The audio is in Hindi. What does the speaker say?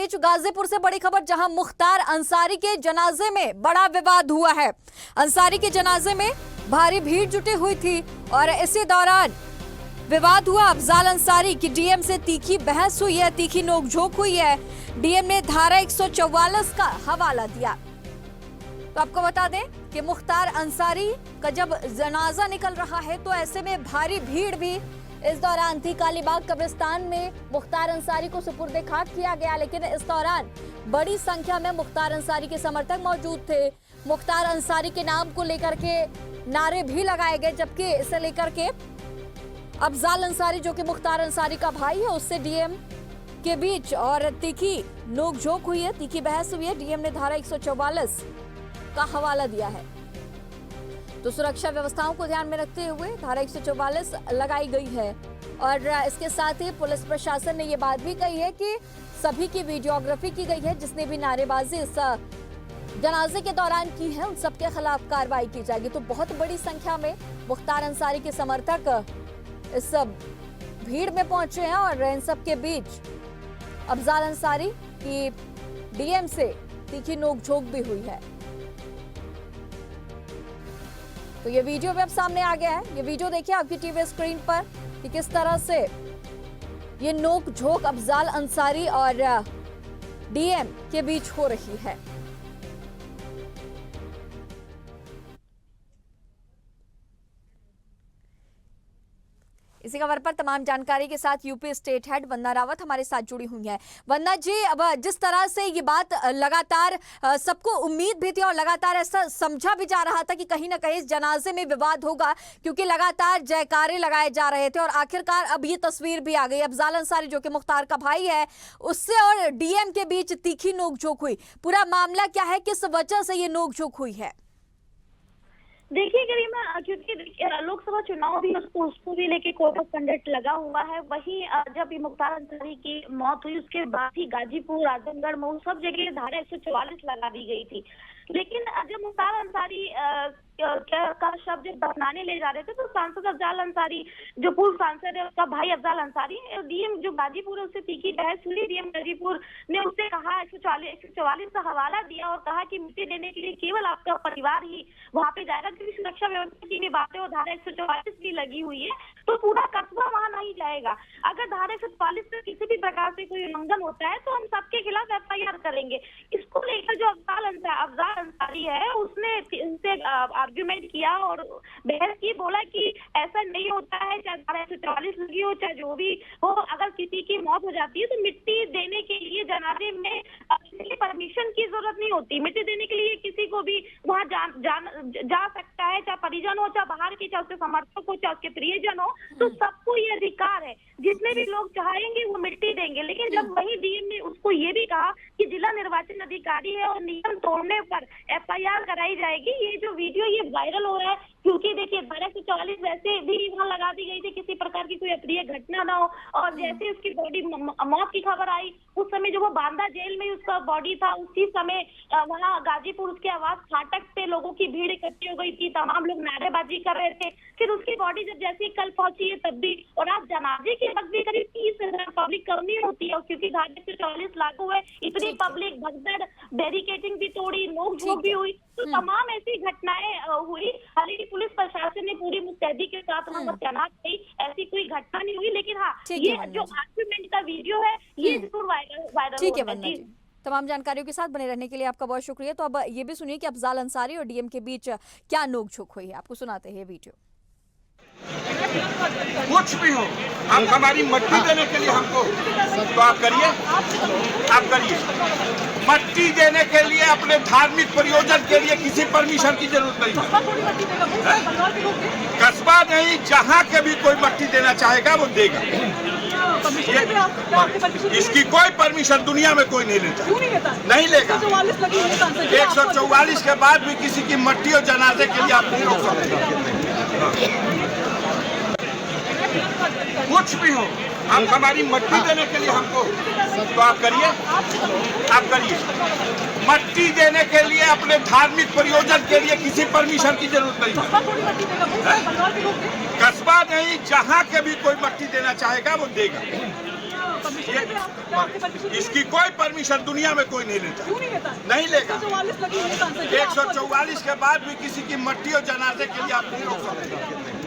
बीच गाजीपुर से बड़ी खबर, जहां मुख्तार अंसारी के जनाजे में बड़ा विवाद हुआ है। अंसारी के जनाजे में भारी भीड़ जुटी हुई थी और इसी दौरान विवाद हुआ। अफजाल अंसारी की डीएम से तीखी बहस हुई है, तीखी नोकझोंक हुई है। डीएम ने धारा 144 का हवाला दिया। तो आपको बता दें कि मुख्तार अंसारी का जब जनाजा निकल रहा है तो ऐसे में भारी भीड़ भी इस दौरान थी। कालीबाग कब्रिस्तान में मुख्तार अंसारी को सुपुर्द खाक किया गया, लेकिन इस दौरान बड़ी संख्या में मुख्तार अंसारी के समर्थक मौजूद थे। मुख्तार अंसारी के नाम को लेकर के नारे भी लगाए गए, जबकि इसे लेकर के अफजाल अंसारी जो कि मुख्तार अंसारी का भाई है, उससे डीएम के बीच और तीखी नोकझोंक हुई है, तीखी बहस हुई है। डीएम ने धारा 144 का हवाला दिया है। तो सुरक्षा व्यवस्थाओं को ध्यान में रखते हुए धारा 144 लगाई गई है और इसके साथ ही पुलिस प्रशासन ने ये बात भी कही है कि सभी की वीडियोग्राफी की गई है। जिसने भी नारेबाजी इस जनाजे के दौरान की है, उन सबके खिलाफ कार्रवाई की जाएगी। तो बहुत बड़ी संख्या में मुख्तार अंसारी के समर्थक इस भीड़ में पहुंचे हैं और इन सब के बीच अफजाल अंसारी की डीएम से तीखी नोकझोंक भी हुई है। तो ये वीडियो भी अब सामने आ गया है। ये वीडियो देखिए आपकी टीवी स्क्रीन पर कि किस तरह से ये नोकझोंक अफजाल अंसारी और डीएम के बीच हो रही है। इसी खबर पर तमाम जानकारी के साथ यूपी स्टेट हेड वंदना रावत हमारे साथ जुड़ी हुई हैं। वंदना जी, अब जिस तरह से ये बात लगातार सबको उम्मीद भी थी और लगातार ऐसा समझा भी जा रहा था कि कहीं ना कहीं इस जनाजे में विवाद होगा, क्योंकि लगातार जयकारे लगाए जा रहे थे और आखिरकार अब ये तस्वीर भी आ गई। अफजाल अंसारी जो कि मुख्तार का भाई है, उससे और डीएम के बीच तीखी नोकझोंक हुई। पूरा मामला क्या है, किस वजह से ये नोकझोंक हुई है? देखिए गरिमा, क्योंकि लोकसभा चुनाव भी उसको भी लेके कोर्ट ऑफ कंडक्ट लगा हुआ है। वहीं जब ये मुख्तार अंसारी की मौत हुई उसके बाद ही गाजीपुर, आजमगढ़, मऊ सब जगह धारा 144 लगा दी गई थी। लेकिन जब मुख्तार अंसारी का शब्द जब दफनाने ले जा रहे थे तो सांसद अफजाल अंसारी, जो पूर्व सांसद है, उसका भाई अफजाल अंसारी, डीएम जो गाजीपुर है उससे तीखी बहस हुई। डीएम गाजीपुर ने उससे कहा 144 का हवाला दिया और कहा कि मिट्टी देने के लिए केवल आपका परिवार ही वहां पे जाएगा, क्योंकि सुरक्षा व्यवस्था की भी बातें और धारा 144 भी लगी हुई है, तो पूरा कस्बा वहां नहीं जाएगा। अगर धारा 144 से किसी भी प्रकार से कोई उल्लंघन होता है तो हम सबके खिलाफ FIR करेंगे। इसको लेकर जो अफजाल अंसारी है उसने इनसे आर्ग्यूमेंट किया और बहस की, बोला कि ऐसा नहीं होता है, चाहे धारा 144 लगी हो चाहे जो भी हो, अगर किसी की मौत हो जाती है तो मिट्टी देने के लिए जनाजे में परमिशन की जरूरत नहीं होती। मिट्टी देने के लिए किसी को भी वहां जा सकता है, चाहे परिजन हो, चाहे बाहर के, चाहे उसके समर्थक हो, चाहे उसके प्रियजन हो, तो सबको ये अधिकार है। जितने भी लोग चाहेंगे वो मिट्टी देंगे। लेकिन जब वही डीएम ने उसको ये भी कहा कि जिला निर्वाचन अधिकारी है और नियम तोड़ने पर FIR कराई जाएगी। ये जो वीडियो ये वायरल हो रहा है क्योंकि देखिए धारा 144 वैसे भी वहां लगा दी गई थी, किसी प्रकार की कोई अप्रिय घटना ना हो। और जैसे उसकी बॉडी मौत की खबर आई, उस समय जो वो बांदा जेल में उसका बॉडी था, उसी समय वहां गाजीपुर उसके आवास फाटक पे लोगों की भीड़ इकट्ठी हो गई थी, तमाम लोग नारेबाजी कर रहे थे। फिर उसकी बॉडी जब जैसे कल पहुंची है तब भी, और आज जनाजे के वक्त भी करीब 30,000 पब्लिक कमी होती है, क्योंकि धारा 144 लागू है, इतनी पब्लिक भगदड़, बैरिकेडिंग भी तोड़ी, नोकझोंक भी हुई, तो तमाम ऐसी घटनाएं हुई। हालांकि पुलिस प्रशासन ने पूरी मुस्तैदी के साथ वहां पर तैनात थी, ऐसी कोई घटना नहीं हुई। लेकिन हाँ, ये जो आर्गुमेंट का वीडियो है ये जरूर वायरल ठीक है वंदना जी, तमाम जानकारियों के साथ बने रहने के लिए आपका बहुत शुक्रिया। तो अब ये भी सुनिए कि अफजाल अंसारी और डीएम के बीच क्या नोकझोंक हुई है, आपको सुनाते हैं वीडियो। कुछ भी हो, आप हमारी मट्टी देने के लिए हमको, तो आप करिए, आप करिए। मट्टी देने के लिए अपने धार्मिक प्रयोजन के लिए किसी परमिशन की जरूरत नहीं है। कस्बा नहीं, जहाँ के भी कोई मट्टी देना चाहेगा वो देगा। इसकी कोई परमिशन दुनिया में कोई नहीं लेता, नहीं लेगा। 144 के बाद भी किसी की मट्टी और जनाजे के लिए आप नहीं रोक सकते। कुछ भी हो, आप हमारी मट्टी देने के लिए हमको, तो आप करिए, आप करिए। मट्टी देने के लिए अपने धार्मिक प्रयोजन के लिए किसी परमिशन की जरूरत नहीं है। कस्बा नहीं, जहाँ के भी कोई मट्टी देना चाहेगा वो देगा। इसकी कोई परमिशन दुनिया में कोई नहीं लेता, नहीं लेगा। 144 के बाद भी किसी की मट्टी और जनाजे के लिए आप नहीं रोक सकते।